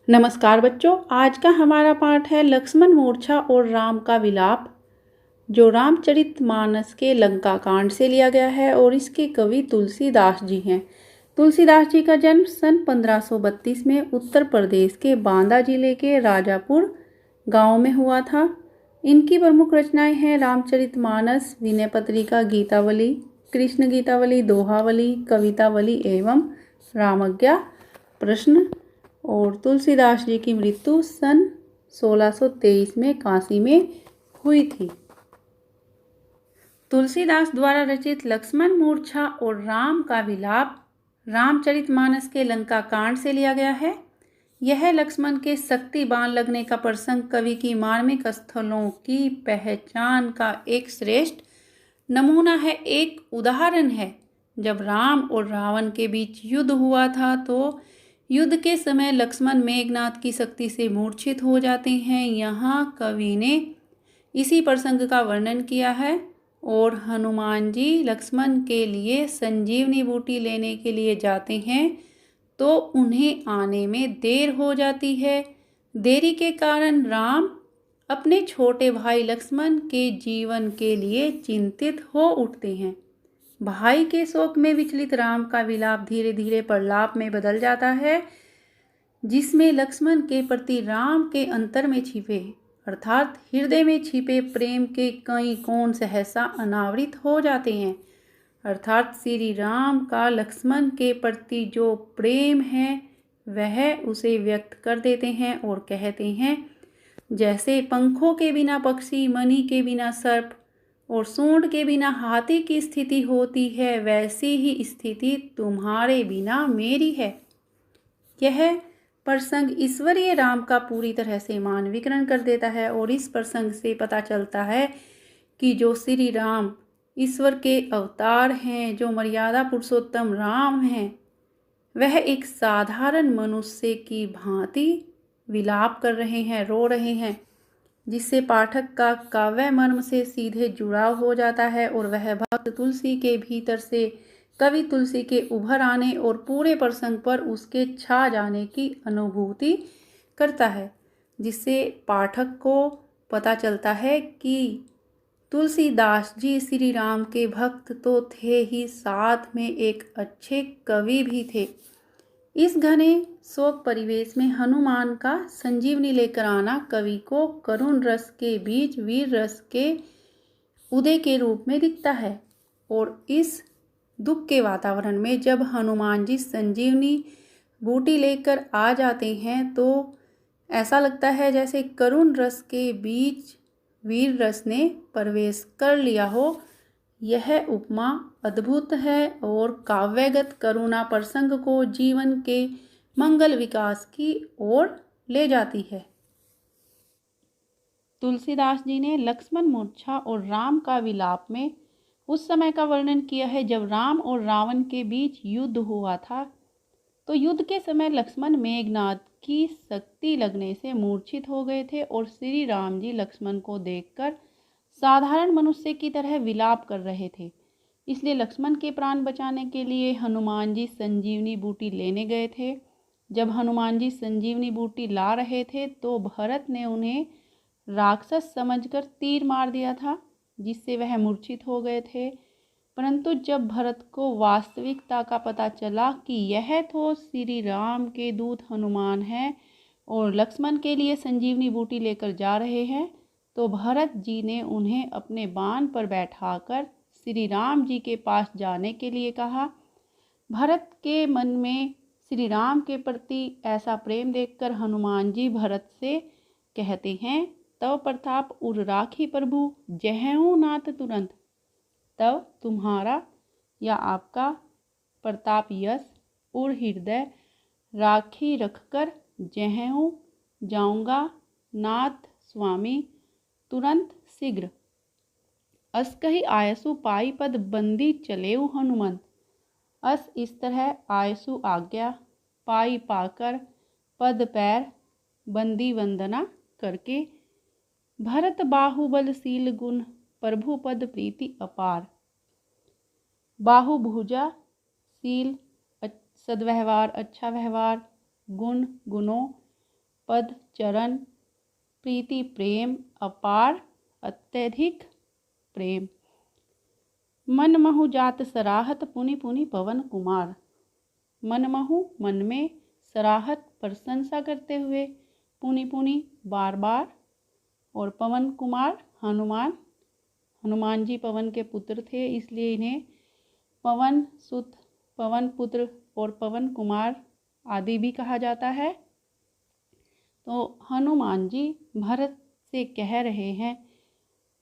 नमस्कार बच्चों, आज का हमारा पाठ है लक्ष्मण मूर्छा और राम का विलाप, जो रामचरितमानस के लंका कांड से लिया गया है और इसके कवि तुलसीदास जी हैं। तुलसीदास जी का जन्म सन 1532 में उत्तर प्रदेश के बांदा जिले के राजापुर गांव में हुआ था। इनकी प्रमुख रचनाएं हैं रामचरितमानस, विनय पत्रिका, गीतावली, कृष्ण गीतावली, दोहावली, कवितावली एवं रामज्ञा प्रश्न। और तुलसीदास जी की मृत्यु सन 1623 में काशी में हुई थी। तुलसीदास द्वारा रचित लक्ष्मण मूर्छा और राम का विलाप रामचरितमानस के लंका कांड से लिया गया है। यह लक्ष्मण के शक्ति बाण लगने का प्रसंग कवि की मार्मिक स्थलों की पहचान का एक श्रेष्ठ नमूना है, एक उदाहरण है। जब राम और रावण के बीच युद्ध हुआ था तो युद्ध के समय लक्ष्मण मेघनाद की शक्ति से मूर्छित हो जाते हैं। यहाँ कवि ने इसी प्रसंग का वर्णन किया है। और हनुमान जी लक्ष्मण के लिए संजीवनी बूटी लेने के लिए जाते हैं तो उन्हें आने में देर हो जाती है। देरी के कारण राम अपने छोटे भाई लक्ष्मण के जीवन के लिए चिंतित हो उठते हैं। भाई के शोक में विचलित राम का विलाप धीरे धीरे प्रलाप में बदल जाता है, जिसमें लक्ष्मण के प्रति राम के अंतर में छिपे अर्थात हृदय में छिपे प्रेम के कई कोण सहसा अनावृत हो जाते हैं। अर्थात श्री राम का लक्ष्मण के प्रति जो प्रेम है वह उसे व्यक्त कर देते हैं और कहते हैं, जैसे पंखों के बिना पक्षी, मणि के बिना सर्प और सूंड के बिना हाथी की स्थिति होती है, वैसी ही स्थिति तुम्हारे बिना मेरी है। यह प्रसंग ईश्वरीय राम का पूरी तरह से मानवीकरण कर देता है और इस प्रसंग से पता चलता है कि जो श्री राम ईश्वर के अवतार हैं, जो मर्यादा पुरुषोत्तम राम हैं, वह एक साधारण मनुष्य की भांति विलाप कर रहे हैं, रो रहे हैं, जिससे पाठक का काव्य मर्म से सीधे जुड़ाव हो जाता है और वह भक्त तुलसी के भीतर से कवि तुलसी के उभर आने और पूरे प्रसंग पर उसके छा जाने की अनुभूति करता है, जिससे पाठक को पता चलता है कि तुलसीदास जी श्री राम के भक्त तो थे ही, साथ में एक अच्छे कवि भी थे। इस घने शोक परिवेश में हनुमान का संजीवनी लेकर आना कवि को करुण रस के बीच वीर रस के उदय के रूप में दिखता है। और इस दुख के वातावरण में जब हनुमान जी संजीवनी बूटी लेकर आ जाते हैं तो ऐसा लगता है जैसे करुण रस के बीच वीर रस ने प्रवेश कर लिया हो। यह उपमा अद्भुत है और काव्यगत करुणा प्रसंग को जीवन के मंगल विकास की ओर ले जाती है। तुलसीदास जी ने लक्ष्मण मूर्छा और राम का विलाप में उस समय का वर्णन किया है जब राम और रावण के बीच युद्ध हुआ था। तो युद्ध के समय लक्ष्मण मेघनाद की शक्ति लगने से मूर्छित हो गए थे और श्री राम जी लक्ष्मण को देखकर साधारण मनुष्य की तरह विलाप कर रहे थे। इसलिए लक्ष्मण के प्राण बचाने के लिए हनुमान जी संजीवनी बूटी लेने गए थे। जब हनुमान जी संजीवनी बूटी ला रहे थे तो भरत ने उन्हें राक्षस समझकर तीर मार दिया था, जिससे वह मूर्छित हो गए थे। परंतु जब भरत को वास्तविकता का पता चला कि यह तो श्री राम के दूत हनुमान हैं और लक्ष्मण के लिए संजीवनी बूटी लेकर जा रहे हैं, तो भरत जी ने उन्हें अपने बाण पर बैठाकर श्री राम जी के पास जाने के लिए कहा। भरत के मन में श्री राम के प्रति ऐसा प्रेम देखकर हनुमान जी भरत से कहते हैं, तव प्रताप उर राखी प्रभु, जहऊँ नाथ तुरंत। तब तुम्हारा या आपका प्रताप यश उर हृदय राखी रखकर जहऊँ जाऊँगा नाथ स्वामी तुरंत शीघ्र। अस कही आयसु पाई पद बंदी चलेऊ हनुमंत। अस इस तरह आयसु आज्ञा, पाई पाकर, पद पैर, बंदी वंदना करके। भरत बाहुबलशील गुण प्रभु पद प्रीति अपार। बाहुभुजा शील सद्व्यवहार, अच्छा व्यवहार, गुण गुणों पद चरण प्रीति प्रेम अपार अत्यधिक प्रेम। मन महु जात सराहत पुनि पुनि पवन कुमार। मन महु मन में, सराहत प्रशंसा करते हुए, पुनि पुनि बार बार, और पवन कुमार हनुमान। हनुमान जी पवन के पुत्र थे, इसलिए इन्हें पवन सुत, पवन पुत्र और पवन कुमार आदि भी कहा जाता है। तो हनुमान जी भरत से कह रहे हैं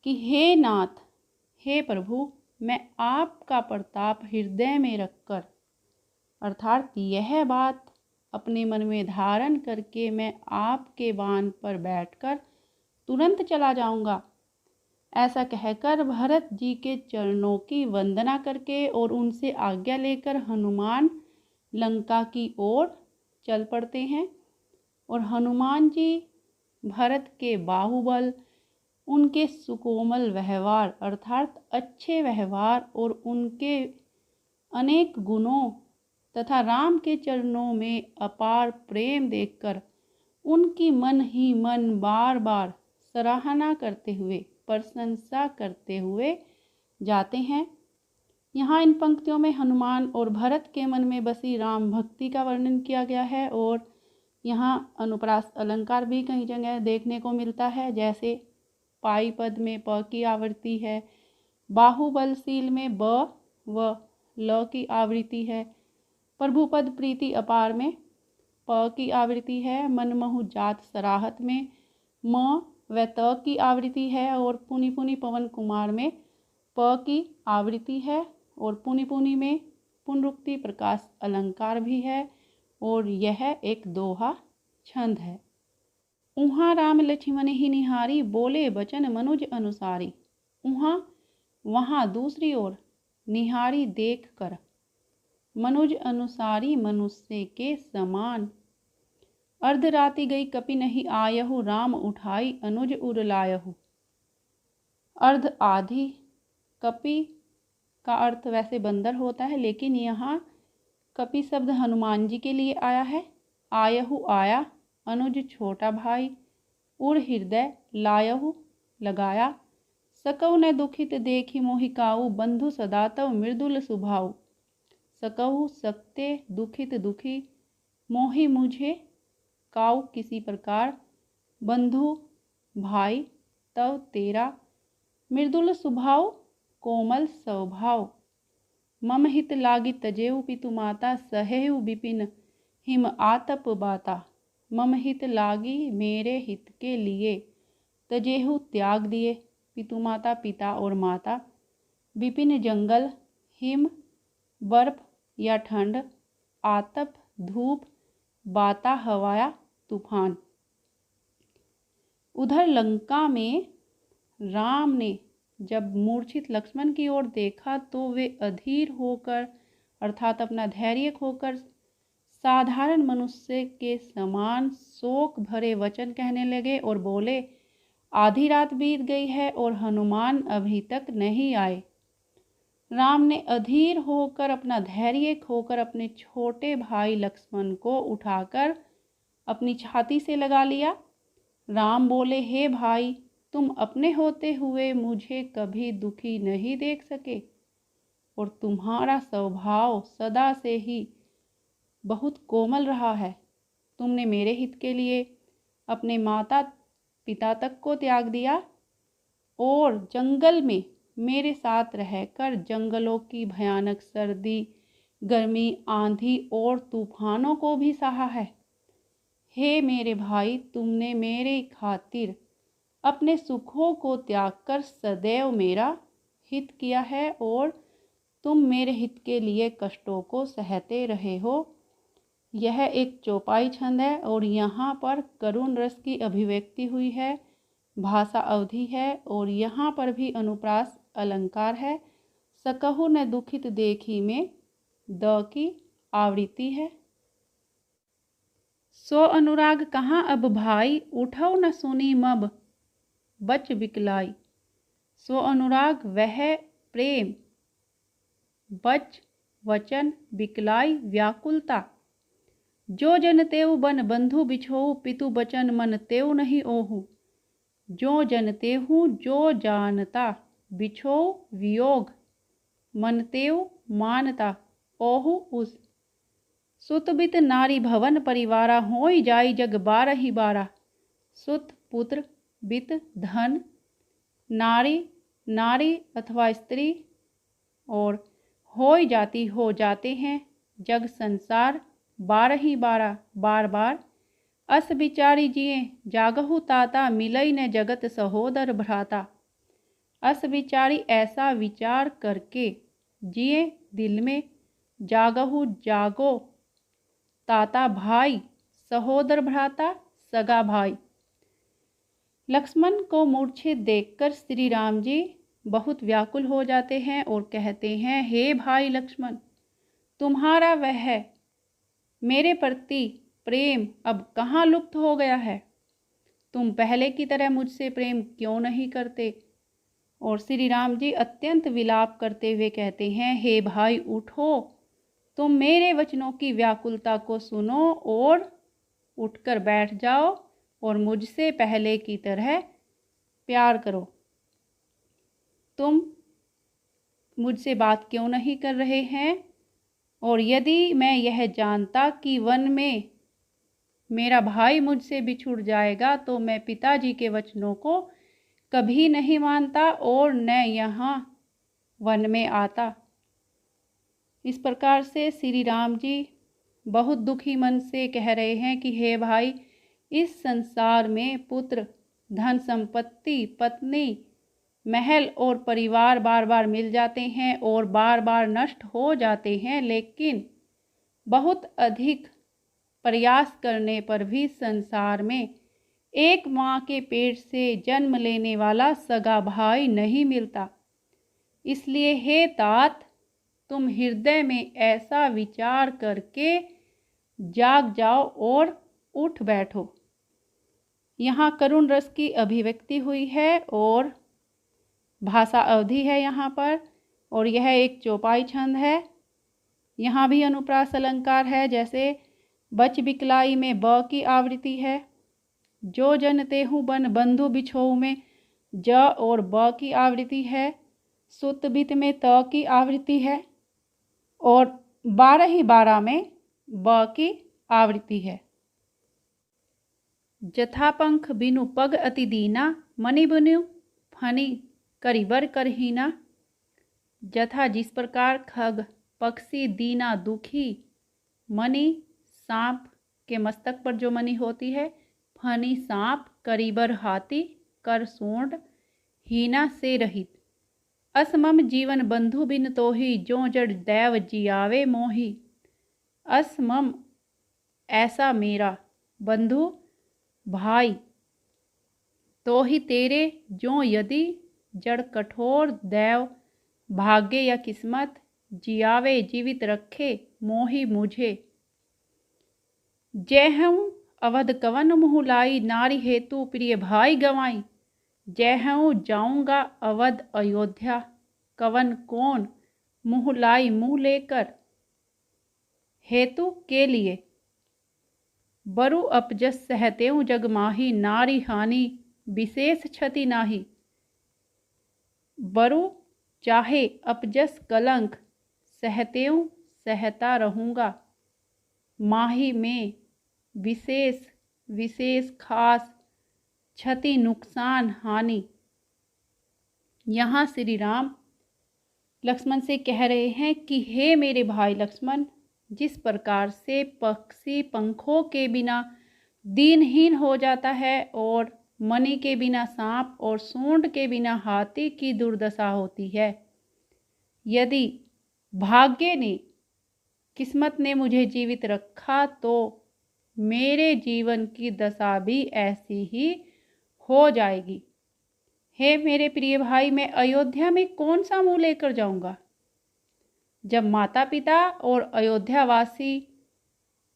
कि हे नाथ, हे प्रभु, मैं आपका प्रताप हृदय में रखकर, अर्थात यह बात अपने मन में धारण करके मैं आपके वाहन पर बैठकर तुरंत चला जाऊंगा। ऐसा कहकर भरत जी के चरणों की वंदना करके और उनसे आज्ञा लेकर हनुमान लंका की ओर चल पड़ते हैं। और हनुमान जी भरत के बाहुबल, उनके सुकोमल व्यवहार अर्थात अच्छे व्यवहार और उनके अनेक गुणों तथा राम के चरणों में अपार प्रेम देखकर उनकी मन ही मन बार बार सराहना करते हुए, प्रशंसा करते हुए जाते हैं। यहाँ इन पंक्तियों में हनुमान और भरत के मन में बसी राम भक्ति का वर्णन किया गया है। और यहाँ अनुप्रास अलंकार भी कई जगह देखने को मिलता है, जैसे पाई पद में प की आवृत्ति है, बाहुबलशील में ब व ल की आवृत्ति है, प्रभुपद प्रीति अपार में प की आवृत्ति है, मनमहु जात सराहत में म व त की आवृत्ति है, और पुनि पुनि पवन कुमार में प की आवृत्ति है, और पुनि पुनि में पुनरुक्ति प्रकाश अलंकार भी है, और यह एक दोहा छंद है। उहाँ राम लक्ष्मण ही निहारी, बोले बचन मनुज अनुसारी। उहाँ वहाँ दूसरी ओर, निहारी देख कर, मनुज अनुसारी मनुष्य के समान। अर्धराति गई कपि नहीं आयहु, राम उठाई अनुज उर लायहु। अर्ध आधी, कपि का अर्थ वैसे बंदर होता है, लेकिन यहाँ कपि शब्द हनुमान जी के लिए आया है। आयहु आया, अनुज छोटा भाई, उर हृदय, लायहु लगाया। सकौ न दुखित देखी मोहिकाऊ, बंधु सदा तव मृदुल सुभाऊ। सकौ सकते, दुखित दुखी, मोहि मुझे, काऊ किसी प्रकार, बंधु भाई, तव तेरा, मृदुल स्वभाव कोमल स्वभाव। मम हित लागी तजेऊ पितु माता, सहेऊ विपिन हिम आतप बाता। मम हित लागी मेरे हित के लिए, तजेहु त्याग दिए, पितु माता पिता और माता, विपिन जंगल, हिम बर्फ या ठंड, आतप धूप, बाता हवाया तूफान। उधर लंका में राम ने जब मूर्छित लक्ष्मण की ओर देखा तो वे अधीर होकर अर्थात अपना धैर्य खोकर साधारण मनुष्य के समान शोक भरे वचन कहने लगे और बोले, आधी रात बीत गई है और हनुमान अभी तक नहीं आए। राम ने अधीर होकर अपना धैर्य खोकर अपने छोटे भाई लक्ष्मण को उठाकर अपनी छाती से लगा लिया। राम बोले, हे भाई, तुम अपने होते हुए मुझे कभी दुखी नहीं देख सके और तुम्हारा स्वभाव सदा से ही बहुत कोमल रहा है। तुमने मेरे हित के लिए अपने माता पिता तक को त्याग दिया और जंगल में मेरे साथ रहकर जंगलों की भयानक सर्दी, गर्मी, आंधी और तूफानों को भी सहा है। हे मेरे भाई, तुमने मेरे खातिर अपने सुखों को त्याग कर सदैव मेरा हित किया है और तुम मेरे हित के लिए कष्टों को सहते रहे हो। यह एक चौपाई छंद है और यहाँ पर करुण रस की अभिव्यक्ति हुई है, भाषा अवधि है और यहाँ पर भी अनुप्रास अलंकार है। सकहु न दुखित देखी में द की आवृत्ति है। सो अनुराग कहाँ अब भाई, उठो न सुनी मब बच बिकलाई। सो अनुराग वह प्रेम, बच वचन, बिकलाई व्याकुलता। जो जन तेऊ बन बंधु बिछोऊ, पितु बचन मन तेऊ नहीं ओहू। जो जन तेहू जो जानता, बिछोऊ वियोग, मन तेऊ मानता ओहू उस। सुत बित नारी भवन परिवारा, होई जाई जग बारही बारा। सुत पुत्र, बित धन, नारी नारी अथवा स्त्री, और होई जाती हो जाते हैं, जग संसार बारही बारा बार बार। अस बिचारी जिए जागहु ताता, मिलई न जगत सहोदर भ्राता। अस बिचारी ऐसा विचार करके जिए दिल में, जागहु जागो ताता भाई, सहोदर भ्राता सगा भाई। लक्ष्मण को मूर्छित देखकर श्री राम जी बहुत व्याकुल हो जाते हैं और कहते हैं, हे भाई लक्ष्मण, तुम्हारा वह मेरे प्रति प्रेम अब कहाँ लुप्त हो गया है? तुम पहले की तरह मुझसे प्रेम क्यों नहीं करते? और श्री राम जी अत्यंत विलाप करते हुए कहते हैं, हे भाई उठो, तुम मेरे वचनों की व्याकुलता को सुनो और उठकर बैठ जाओ और मुझसे पहले की तरह प्यार करो। तुम मुझसे बात क्यों नहीं कर रहे हैं? और यदि मैं यह जानता कि वन में मेरा भाई मुझसे बिछुड़ जाएगा तो मैं पिताजी के वचनों को कभी नहीं मानता और न यहाँ वन में आता। इस प्रकार से श्री राम जी बहुत दुखी मन से कह रहे हैं कि हे भाई, इस संसार में पुत्र, धन संपत्ति, पत्नी, महल और परिवार बार बार मिल जाते हैं और बार बार नष्ट हो जाते हैं, लेकिन बहुत अधिक प्रयास करने पर भी संसार में एक माँ के पेट से जन्म लेने वाला सगा भाई नहीं मिलता। इसलिए हे तात, तुम हृदय में ऐसा विचार करके जाग जाओ और उठ बैठो। यहाँ करुण रस की अभिव्यक्ति हुई है और भाषा अवधि है यहाँ पर, और यह एक चौपाई छंद है। यहाँ भी अनुप्रास अलंकार है, जैसे बच बिकलाई में ब की आवृत्ति है। जो जन तेहु बन बंधु बिछोऊ में ज और ब की आवृत्ति है। सुत बित में त की आवृत्ति है और 12 में ब की आवृत्ति है। जथा पंख बिनु पग अति दीना, मणि बुनु फनी करिबर करहीना। जथा जिस प्रकार खग पक्षी दीना दुखी, मणि सांप के मस्तक पर जो मणि होती है, फनी सांप, करिबर हाथी, कर सूंड, हीना से रहित। असमम जीवन बंधु बिन तोही, जो जड़ दैव जियावे मोही। असमम ऐसा मेरा, बंधु भाई, तो ही तेरे, जो यदि जड़ कठोर दैव भाग्य या किस्मत, जियावे जीवित रखे, मोही मुझे। जय हूँ अवध कवन मुँह लाई, नारी हेतु प्रिय भाई गंवाई। जय हूँ जाऊँगा अवध अयोध्या, कवन कौन मुँह लाई मुँह लेकर, हेतु के लिए। बरु अपजस सहतेऊ जग माही, नारी हानि विशेष क्षति नाही। बरु चाहे अपजस कलंक, सहतेऊ सहता रहूँगा, माही में विशेष विशेष खास, क्षति नुकसान हानि। यहाँ श्री राम लक्ष्मण से कह रहे हैं कि हे मेरे भाई लक्ष्मण, जिस प्रकार से पक्षी पंखों के बिना दीनहीन हो जाता है और मणि के बिना सांप और सूंड के बिना हाथी की दुर्दशा होती है, यदि भाग्य ने, किस्मत ने मुझे जीवित रखा तो मेरे जीवन की दशा भी ऐसी ही हो जाएगी। हे मेरे प्रिय भाई, मैं अयोध्या में कौन सा मुँह लेकर जाऊंगा? जब माता पिता और अयोध्यावासी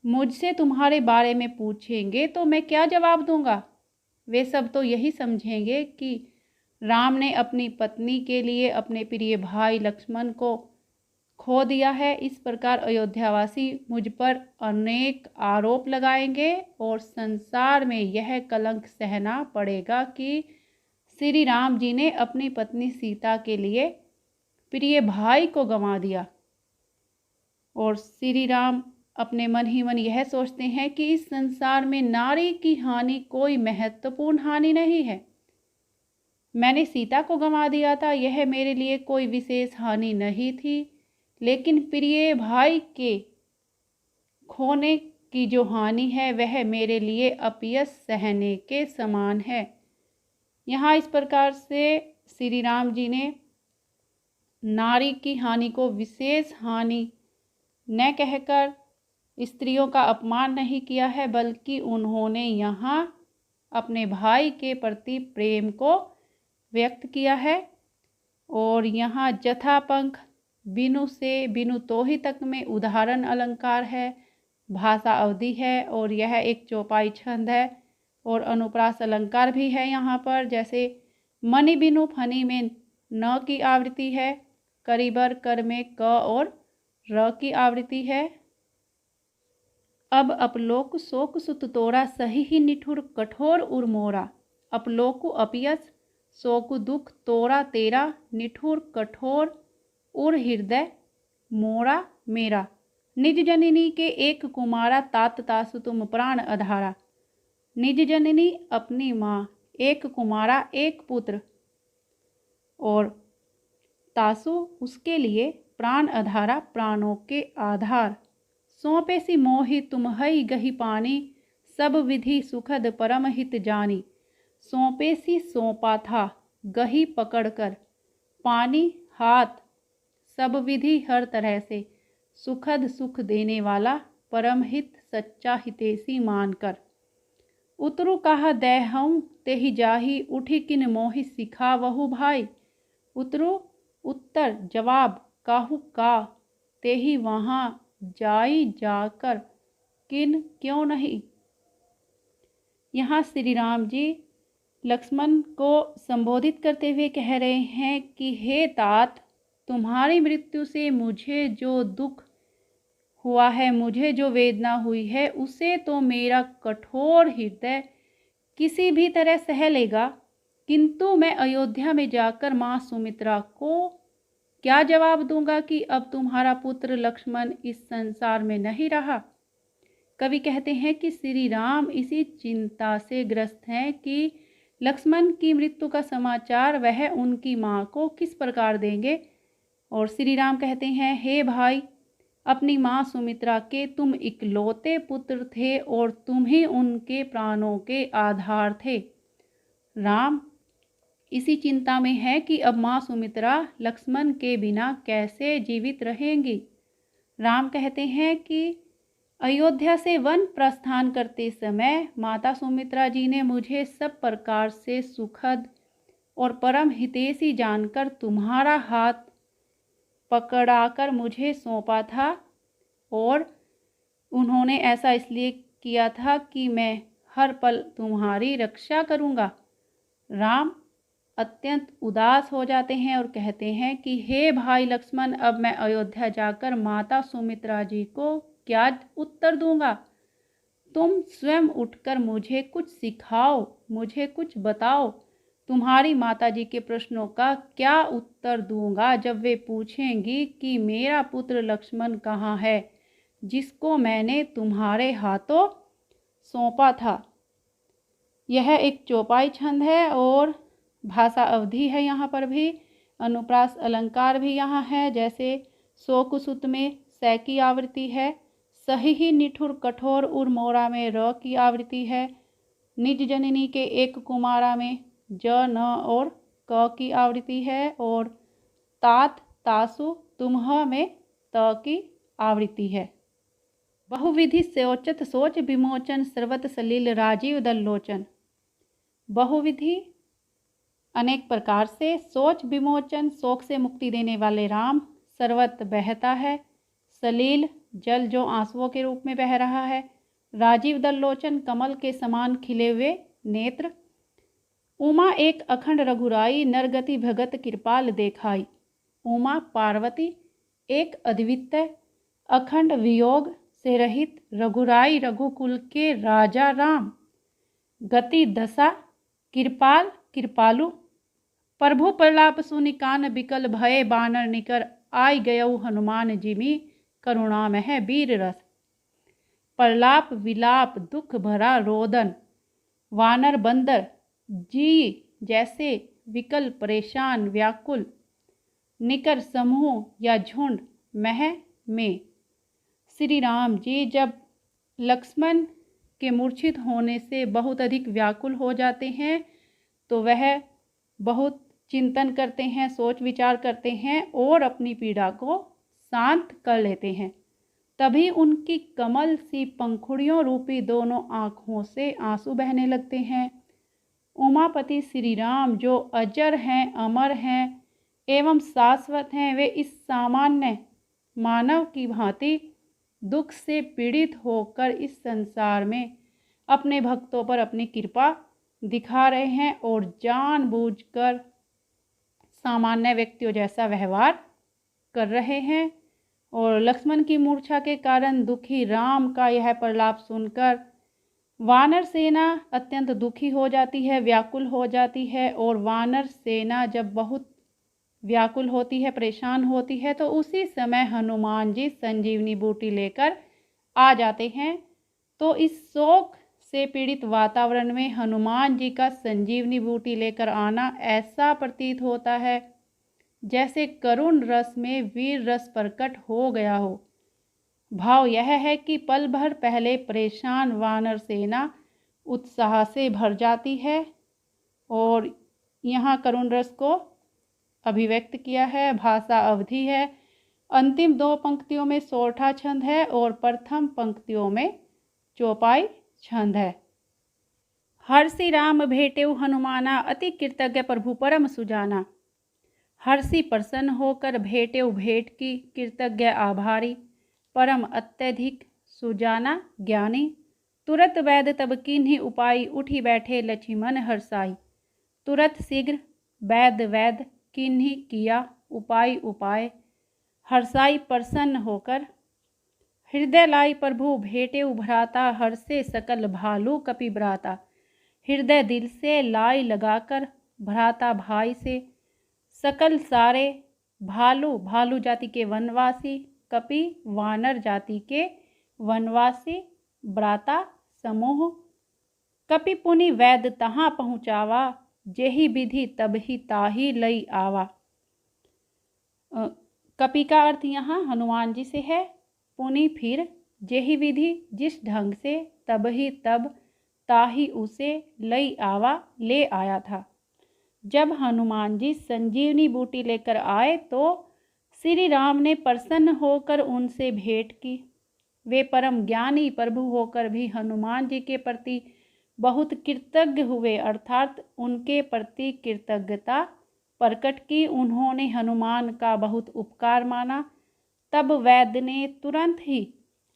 मुझसे तुम्हारे बारे में पूछेंगे तो मैं क्या जवाब दूंगा? वे सब तो यही समझेंगे कि राम ने अपनी पत्नी के लिए अपने प्रिय भाई लक्ष्मण को खो दिया है। इस प्रकार अयोध्यावासी मुझ पर अनेक आरोप लगाएंगे और संसार में यह कलंक सहना पड़ेगा कि श्री राम जी ने अपनी पत्नी सीता के लिए प्रिय भाई को गंवा दिया। और श्री राम अपने मन ही मन यह सोचते हैं कि इस संसार में नारी की हानि कोई महत्वपूर्ण हानि नहीं है। मैंने सीता को गंवा दिया था, यह मेरे लिए कोई विशेष हानि नहीं थी, लेकिन प्रिय भाई के खोने की जो हानि है वह मेरे लिए अपयश सहने के समान है। यहाँ इस प्रकार से श्री राम जी ने नारी की हानि को विशेष हानि न कहकर स्त्रियों का अपमान नहीं किया है, बल्कि उन्होंने यहाँ अपने भाई के प्रति प्रेम को व्यक्त किया है। और यहाँ जथापंख बिनु से बिनु तोहि तक में उदाहरण अलंकार है, भाषा अवधि है और यह एक चौपाई छंद है। और अनुप्रास अलंकार भी है यहाँ पर, जैसे मणि बिनु फनी में न की आवृत्ति है, करीबर कर में क और र की आवृत्ति है। अब अपलोक शोक सुत तोरा सही ही निठुर कठोर उर मोरा। अपलोकु अपयश, शोकु दुख, तोरा तेरा, निठुर कठोर उर हृदय, मोरा मेरा। निज जननी के एक कुमारा, तात तासु तुम प्राण अधारा। निज जननी अपनी माँ, एक कुमारा एक पुत्र, और तासु उसके लिए, प्राण अधारा प्राणों के आधार। सौंपे सी मोहि तुम हई गही पानी, सब विधि सुखद परम हित जानी। सौंपे सी सौंपा था, गही पकड़कर, पानी हाथ, सब विधि हर तरह से, सुखद सुख देने वाला, परम हित सच्चा हितेशी मानकर। उतरु कहा देहऊँ तेहि जाही, उठी किन मोहि सिखा वहु भाई। उतरु उत्तर जवाब, काहू का तेहि वहाँ जाई जाकर, किन क्यों नहीं। यहाँ श्री राम जी लक्ष्मण को संबोधित करते हुए कह रहे हैं कि हे तात, तुम्हारी मृत्यु से मुझे जो दुख हुआ है, मुझे जो वेदना हुई है, उसे तो मेरा कठोर हृदय किसी भी तरह सह लेगा, किंतु मैं अयोध्या में जाकर माँ सुमित्रा को क्या जवाब दूंगा कि अब तुम्हारा पुत्र लक्ष्मण इस संसार में नहीं रहा। कवि कहते हैं कि श्री राम इसी चिंता से ग्रस्त हैं कि लक्ष्मण की मृत्यु का समाचार वह उनकी माँ को किस प्रकार देंगे। और श्री राम कहते हैं, हे भाई, अपनी माँ सुमित्रा के तुम इकलौते पुत्र थे और तुम ही उनके प्राणों के आधार थे। राम इसी चिंता में है कि अब माँ सुमित्रा लक्ष्मण के बिना कैसे जीवित रहेंगी। राम कहते हैं कि अयोध्या से वन प्रस्थान करते समय माता सुमित्रा जी ने मुझे सब प्रकार से सुखद और परम हितैषी जानकर तुम्हारा हाथ पकड़ाकर मुझे सौंपा था, और उन्होंने ऐसा इसलिए किया था कि मैं हर पल तुम्हारी रक्षा करूँगा। राम अत्यंत उदास हो जाते हैं और कहते हैं कि हे भाई लक्ष्मण, अब मैं अयोध्या जाकर माता सुमित्रा जी को क्या उत्तर दूंगा। तुम स्वयं उठकर मुझे कुछ सिखाओ, मुझे कुछ बताओ। तुम्हारी माता जी के प्रश्नों का क्या उत्तर दूंगा जब वे पूछेंगी कि मेरा पुत्र लक्ष्मण कहाँ है, जिसको मैंने तुम्हारे हाथों सौंपा था। यह एक चौपाई छंद है और भाषा अवधि है। यहाँ पर भी अनुप्रास अलंकार भी यहाँ है, जैसे शोकसुत में स की आवृत्ति है, सही ही निठुर कठोर उर मोरा में र की आवृत्ति है, निज जननी के एक कुमारा में ज न और क की आवृत्ति है, और तात तासु तुम्ह में त की आवृत्ति है। बहुविधि सोचत सोच विमोचन, सर्वत सलील राजीव दल्लोचन। बहुविधि अनेक प्रकार से, सोच विमोचन शोक से मुक्ति देने वाले राम, सर्वत बहता है, सलील जल जो आंसुओं के रूप में बह रहा है, राजीव दल्लोचन कमल के समान खिले हुए नेत्र, उमा एक अखंड रघुराई, नरगति भगत कृपाल देखाई। उमा पार्वती एक अद्वितीय अखंड वियोग से रहित रघुराई रघुकुल के राजा राम, गति दशा कृपाल कृपालु, प्रभु प्रलाप सुनि कान बिकल भये बानर निकर, आई गयऊ हनुमान जिमि करुणामय वीर रस। प्रलाप विलाप दुख भरा रोदन, वानर बंदर जी जैसे विकल परेशान व्याकुल, निकर समूह या झुंड मह में। श्री राम जी जब लक्ष्मण के मूर्छित होने से बहुत अधिक व्याकुल हो जाते हैं तो वह बहुत चिंतन करते हैं, सोच विचार करते हैं और अपनी पीड़ा को शांत कर लेते हैं। तभी उनकी कमल सी पंखुड़ियों रूपी दोनों आँखों से आंसू बहने लगते हैं। उमापति श्री राम जो अजर हैं, अमर हैं एवं शाश्वत हैं, वे इस सामान्य मानव की भांति दुख से पीड़ित होकर इस संसार में अपने भक्तों पर अपनी कृपा दिखा रहे हैं और जानबूझकर सामान्य व्यक्तियों जैसा व्यवहार कर रहे हैं। और लक्ष्मण की मूर्छा के कारण दुखी राम का यह प्रलाप सुनकर वानर सेना अत्यंत दुखी हो जाती है, व्याकुल हो जाती है। और वानर सेना जब बहुत व्याकुल होती है, परेशान होती है, तो उसी समय हनुमान जी संजीवनी बूटी लेकर आ जाते हैं। तो इस शोक से पीड़ित वातावरण में हनुमान जी का संजीवनी बूटी लेकर आना ऐसा प्रतीत होता है जैसे करुण रस में वीर रस प्रकट हो गया हो। भाव यह है कि पल भर पहले परेशान वानर सेना उत्साह से भर जाती है और यहाँ करुण रस को अभिव्यक्त किया है। भाषा अवधि है। अंतिम दो पंक्तियों में सोरठा छंद है और प्रथम पंक्तियों में चौपाई छंद है। हर्षि राम भेटेउ हनुमाना, अति कृतज्ञ प्रभु परम सुजाना। हर्षि प्रसन्न होकर भेटेउ भेंट की, कृतज्ञ आभारी, परम अत्यधिक सुजाना ज्ञानी। तुरत वैद तब कीन्ही उपाय, उठी बैठे लक्ष्मण हर्षाई। तुरत शीघ्र वैद कीन्ही किया उपाय, हर्षाई प्रसन्न होकर। हृदय लाई प्रभु भेटेउ भ्राता, हर्षे सकल भालू कपि भ्राता। हृदय दिल से लाई लगाकर भ्राता भाई से, सकल सारे भालू जाति के वनवासी, कपि वानर जाति के वनवासी, भ्राता समूह। कपि पुनि वैद तहाँ पहुँचावा, जेहि विधि तबहि ताहि लई आवा। कपि का अर्थ यहाँ हनुमान जी से है। पुनि फिर, जेहि विधि जिस ढंग से, तबहि तब, ताहि उसे, लई आवा ले आया था। जब हनुमान जी संजीवनी बूटी लेकर आए तो श्री राम ने प्रसन्न होकर उनसे भेंट की। वे परम ज्ञानी प्रभु होकर भी हनुमान जी के प्रति बहुत कृतज्ञ हुए, अर्थात उनके प्रति कृतज्ञता प्रकट की। उन्होंने हनुमान का बहुत उपकार माना। तब वैद्य ने तुरंत ही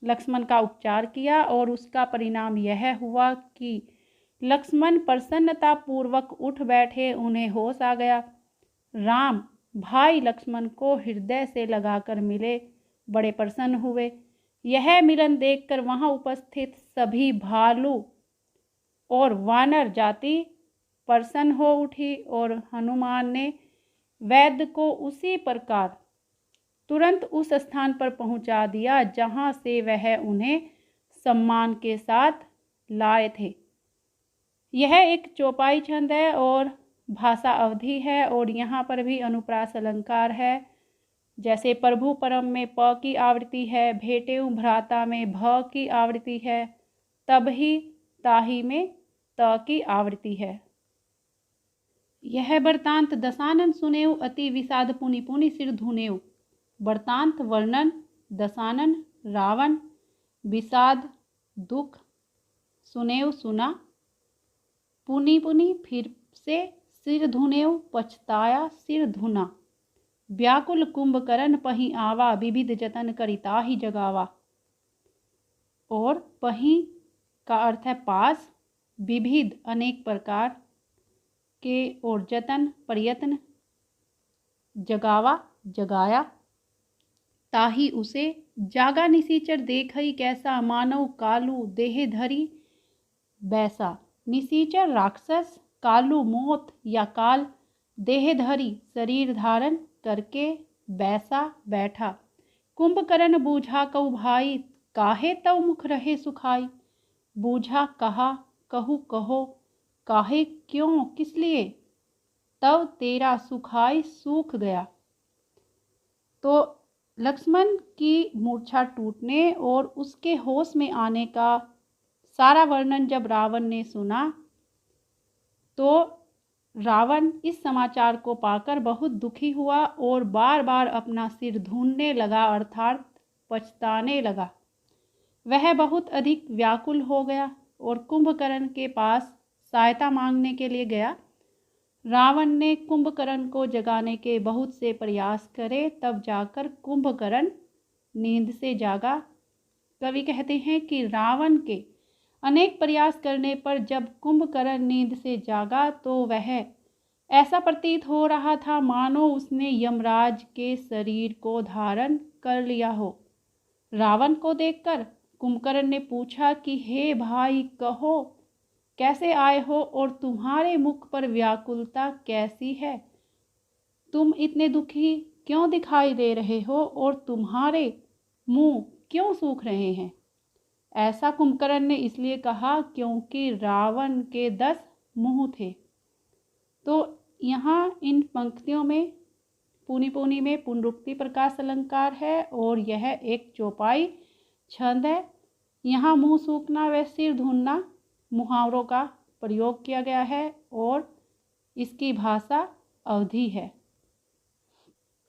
लक्ष्मण का उपचार किया और उसका परिणाम यह हुआ कि लक्ष्मण प्रसन्नता पूर्वक उठ बैठे, उन्हें होश आ गया। राम भाई लक्ष्मण को हृदय से लगाकर मिले, बड़े प्रसन्न हुए। यह मिलन देखकर वहां उपस्थित सभी भालू और वानर जाति प्रसन्न हो उठी और हनुमान ने वैद्य को उसी प्रकार तुरंत उस स्थान पर पहुंचा दिया जहां से वह उन्हें सम्मान के साथ लाए थे। यह एक चौपाई छंद है और भाषा अवधि है और यहाँ पर भी अनुप्रास अलंकार है। जैसे प्रभु परम में प की आवृत्ति है, भेटेउ भ्राता में भ की आवृत्ति है, तबहि ताहि में त की आवृत्ति है। यह वृतांत दशानन सुनेउ, अति विषाद पुनि पुनि सिर धुनेउ। वृतांत वर्णन दशानन रावण, विषाद दुख, सुनेउ सुना, पुनि पुनि फिर से, सिर धुनेउ पछताया सिर धुना। व्याकुल कुंभकर्ण पही आवा, विविध जतन करिता ही जगावा। और पही का अर्थ है पास, विविध अनेक प्रकार के, और जतन प्रयत्न, जगावा जगाया। ताही उसे जागा निसीचर देखई कैसा, मानव कालू देह धरी बैसा। निसीचर राक्षस, कालू मौत या काल, देह धरी शरीर धारण करके बैसा बैठा। कुंभकर्ण बूझा कऊ भाई, काहे तव मुख रहे सुखाई। बूझा कहा कहू कहो, काहे क्यों किस लिए, तब तेरा सुखाई सूख गया। तो लक्ष्मण की मूर्छा टूटने और उसके होश में आने का सारा वर्णन जब रावण ने सुना तो रावण इस समाचार को पाकर बहुत दुखी हुआ और बार बार अपना सिर ढूंढने लगा, अर्थात पछताने लगा। वह बहुत अधिक व्याकुल हो गया और कुंभकर्ण के पास सहायता मांगने के लिए गया। रावण ने कुंभकर्ण को जगाने के बहुत से प्रयास करे, तब जाकर कुंभकर्ण नींद से जागा। कवि कहते हैं कि रावण के अनेक प्रयास करने पर जब कुंभकर्ण नींद से जागा तो वह ऐसा प्रतीत हो रहा था मानो उसने यमराज के शरीर को धारण कर लिया हो। रावण को देखकर कुंभकर्ण ने पूछा कि हे भाई, कहो कैसे आए हो और तुम्हारे मुख पर व्याकुलता कैसी है। तुम इतने दुखी क्यों दिखाई दे रहे हो और तुम्हारे मुंह क्यों सूख रहे हैं। ऐसा कुंभकर्ण ने इसलिए कहा क्योंकि रावण के 10 मुंह थे। तो यहाँ इन पंक्तियों में पूनी पूनी में पुनरुक्ति प्रकाश अलंकार है और यह एक चौपाई छंद है। यहाँ मुंह सूखना व सिर ढूंढना मुहावरों का प्रयोग किया गया है और इसकी भाषा अवधी है।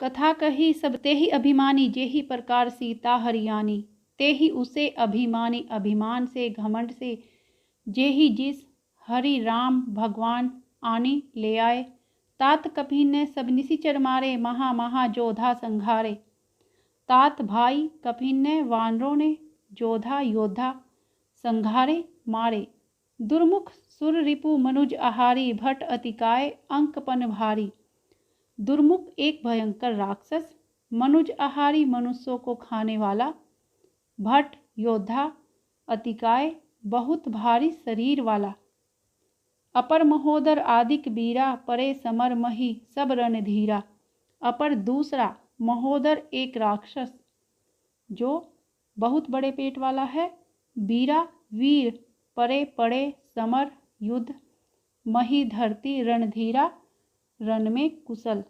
कथा कही सब ते ही अभिमानी, जेहि प्रकार सीता हरियाणी। ते ही उसे अभिमानी, अभिमान से घमंड से, जेहि जिस हरि राम भगवान आनी ले आए। तात कपिन ने सब निशिचर मारे, महा महा जोधा संघारे। तात भाई कपिन ने वानरों ने जोधा योद्धा संघारे मारे। दुर्मुख सुर रिपु मनुज आहारी, भट अतिकाय अंकपन भारी। दुर्मुख एक भयंकर राक्षस, मनुज आहारी मनुष्यों को खाने वाला, भट योद्धा, अतिकाय बहुत भारी शरीर वाला। अपर महोदर आदिक बीरा, परे समर मही सब रणधीरा। अपर दूसरा, महोदर एक राक्षस जो बहुत बड़े पेट वाला है, बीरा वीर, परे पड़े समर युद्ध, मही धरती, रणधीरा रण में कुशल।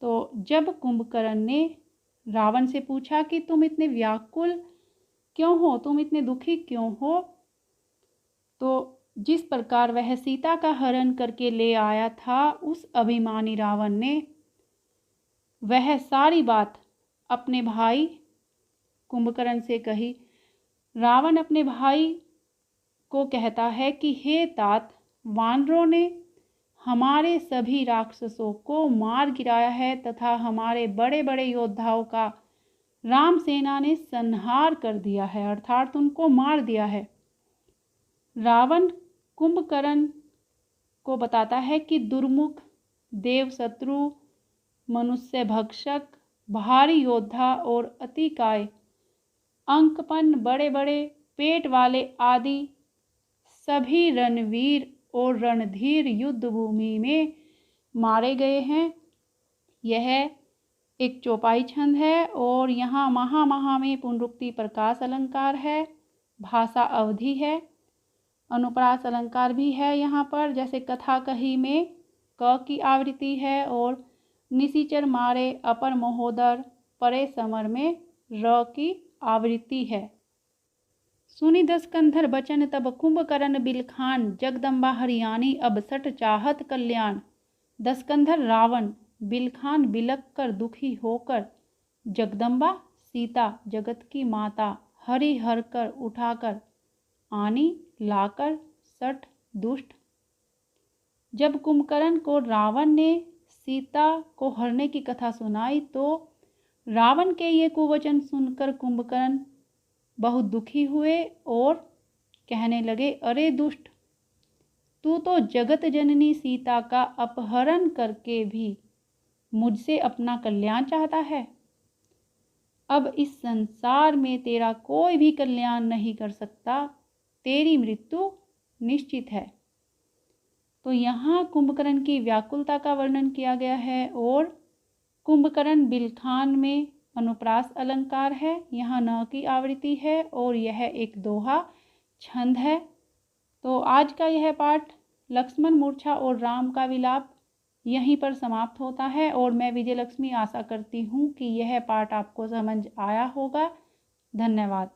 तो जब कुंभकर्ण ने रावण से पूछा कि तुम इतने व्याकुल क्यों हो, तुम इतने दुखी क्यों हो, तो जिस प्रकार वह सीता का हरण करके ले आया था, उस अभिमानी रावण ने वह सारी बात अपने भाई कुंभकर्ण से कही। रावण अपने भाई को कहता है कि हे तात, वानरों ने हमारे सभी राक्षसों को मार गिराया है तथा हमारे बड़े बड़े योद्धाओं का राम सेना ने संहार कर दिया है, अर्थात उनको मार दिया है। रावण कुंभकर्ण को बताता है कि दुर्मुख, देवशत्रु, मनुष्य भक्षक, भारी योद्धा और अतिकाय, अंकपन, बड़े बड़े पेट वाले आदि सभी रणवीर और रणधीर युद्ध भूमि में मारे गए हैं। यह एक चौपाई छंद है और यहाँ महा महा में पुनरुक्ति प्रकाश अलंकार है, भाषा अवधि है, अनुप्रास अलंकार भी है यहाँ पर। जैसे कथा कही में क की आवृत्ति है और निशिचर मारे अपर महोदर परे समर में र की आवृत्ति है। सुनी दस कंधर बचन तब कुंभकर्ण बिलखान, जगदम्बा हरियाणी अब सट चाहत कल्याण। दसकंधर रावण बिलखान बिलक कर दुखी होकर, जगदम्बा सीता जगत की माता, हरि हर कर उठाकर, आनी लाकर, सट दुष्ट। जब कुंभकर्ण को रावण ने सीता को हरने की कथा सुनाई तो रावण के ये कुवचन सुनकर कुंभकर्ण बहुत दुखी हुए और कहने लगे, अरे दुष्ट, तू तो जगत जननी सीता का अपहरण करके भी मुझसे अपना कल्याण चाहता है। अब इस संसार में तेरा कोई भी कल्याण नहीं कर सकता, तेरी मृत्यु निश्चित है। तो यहाँ कुंभकर्ण की व्याकुलता का वर्णन किया गया है और कुंभकर्ण बिलखान में अनुप्रास अलंकार है, यहाँ न की आवृत्ति है और यह एक दोहा छंद है। तो आज का यह पाठ लक्ष्मण मूर्छा और राम का विलाप यहीं पर समाप्त होता है और मैं विजय लक्ष्मी आशा करती हूँ कि यह पाठ आपको समझ आया होगा। धन्यवाद।